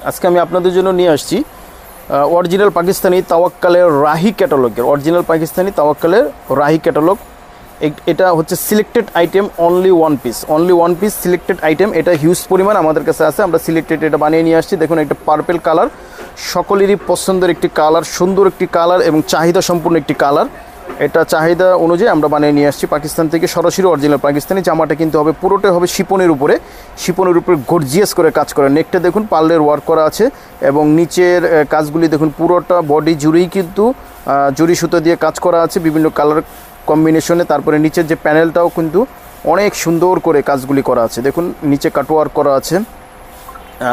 আজকে আমি আপনাদের জন্য নিয়ে আসছি অরিজিনাল পাকিস্তানি তাওয়াক্কালের রাহি ক্যাটালগের রাহি ক্যাটালগ। এটা হচ্ছে selected item, only one piece selected item. এটা হিউজ পরিমাণ আমাদের কাছে আছে, আমরা সিলেক্টেড এটা বানিয়ে নিয়ে আসছি। দেখুন একটা পার্পেল কালার, সকলেরই পছন্দের একটি কালার, সুন্দর একটি কালার এবং চাহিদা সম্পূর্ণ একটি কালার। এটা চাহিদা অনুযায়ী আমরা বানিয়ে নিয়ে আসছি পাকিস্তান থেকে, সরাসরি অরিজিনাল পাকিস্তানি। জামাটা কিন্তু হবে পুরোটাই হবে শিপনের উপরে গর্জিয়াস করে কাজ করা। নেকটা দেখুন পার্লের ওয়ার্ক করা আছে এবং নিচের কাজগুলি দেখুন পুরোটা বডি জুড়েই কিন্তু জরি সুতো দিয়ে কাজ করা আছে বিভিন্ন কালার কম্বিনেশনে। তারপরে নিচের যে প্যানেলটাও কিন্তু অনেক সুন্দর করে কাজগুলি করা আছে। দেখুন নিচে কাটওয়ার্ক করা আছে,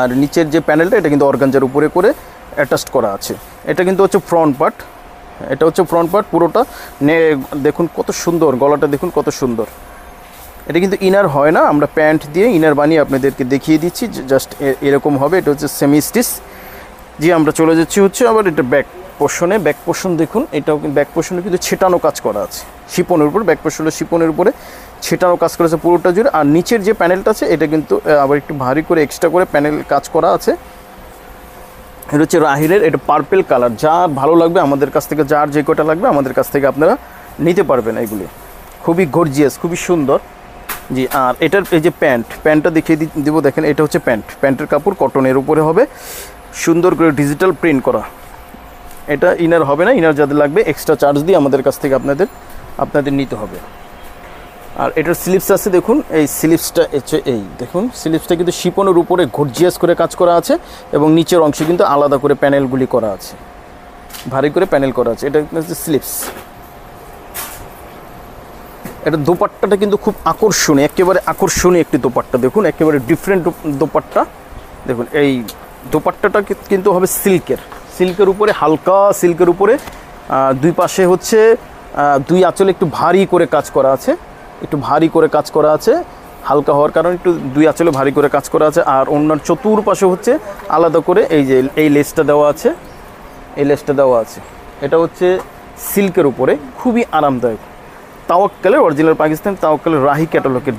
আর নিচের যে প্যানেলটা এটা কিন্তু অর্গানজার উপরে করে অ্যাটাচড করা আছে। এটা কিন্তু হচ্ছে ফ্রন্ট পার্ট, পুরোটা দেখুন কত সুন্দর, গলাটা দেখুন কত সুন্দর। এটা কিন্তু ইনার হয় না, আমরা প্যান্ট দিয়ে ইনার বানিয়ে আপনাদেরকে দেখিয়ে দিচ্ছি, জাস্ট এরকম হবে। এটা হচ্ছে সেমি স্টিচ। জি, আমরা চলে যাচ্ছি হচ্ছে আবার এটা ব্যাক পোর্শন দেখুন, এটাও কিন্তু ব্যাক পোর্শনে কিন্তু ছেটানো কাজ করা আছে শিপনের উপর। ব্যাক পোর্শনে শিপনের উপরে ছেটানো কাজ করেছে পুরোটা জুড়ে। আর নিচের যে প্যানেলটা আছে এটা কিন্তু আবার একটু ভারী করে এক্সট্রা করে প্যানেল কাজ করা আছে। এটা হচ্ছে রাহিরের, এটা পার্পেল কালার। যার ভালো লাগবে আমাদের কাছ থেকে, যার যে কটা লাগবে আমাদের কাছ থেকে আপনারা নিতে পারবেন। এইগুলি খুবই গর্জিয়াস, খুবই সুন্দর। জি, আর এটার এই যে প্যান্টটা দেখিয়ে দেবো। দেখেন এটা হচ্ছে প্যান্টের কাপড় কটনের উপরে হবে, সুন্দর করে ডিজিটাল প্রিন্ট করা। এটা ইনার হবে না, ইনার যাদের লাগবে এক্সট্রা চার্জ দিয়ে আমাদের কাছ থেকে আপনাদের নিতে হবে। আর এটার স্লিপস আছে দেখুন, এই স্লিপসটা হচ্ছে এই দেখুন, স্লিপসটা কিন্তু শিপনের উপরে গর্জিয়াস করে কাজ করা আছে এবং নিচের অংশে কিন্তু আলাদা করে প্যানেলগুলি করা আছে, ভারী করে প্যানেল করা আছে। এটা হচ্ছে স্লিপস। এটা দোপাট্টাটা কিন্তু খুব আকর্ষণীয়, একেবারে আকর্ষণীয় একটি দোপাট্টা। দেখুন একেবারে ডিফারেন্ট দোপাট্টা। দেখুন এই দোপাট্টাটা কিন্তু হবে সিল্কের উপরে, হালকা সিল্কের উপরে। দুই পাশে হচ্ছে দুই আঁচলে একটু ভারী করে কাজ করা আছে, হালকা হওয়ার কারণে একটু দুই আঁচলে ভারী করে কাজ করা আছে। আর অন্যান্য চতুর্পাশে হচ্ছে আলাদা করে এই যে এই লেসটা দেওয়া আছে, এটা হচ্ছে সিল্কের উপরে, খুবই আরামদায়ক। তাওয়াক্কালের অরিজিনাল পাকিস্তান তাওয়াক্কালের রাহি ক্যাটালগের।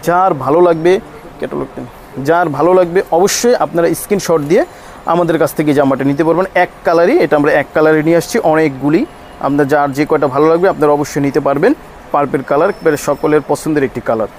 যার ভালো লাগবে অবশ্যই আপনারা স্ক্রিনশট দিয়ে আমাদের কাছ থেকে জামাটা নিতে পারবেন। এক কালারই, এটা আমরা এক কালারে নিয়ে আসছি অনেকগুলি। আপনার যার যে কয়টা ভালো লাগবে আপনারা অবশ্যই নিতে পারবেন। পার্পেল কালার সকলের পছন্দের একটি কালার।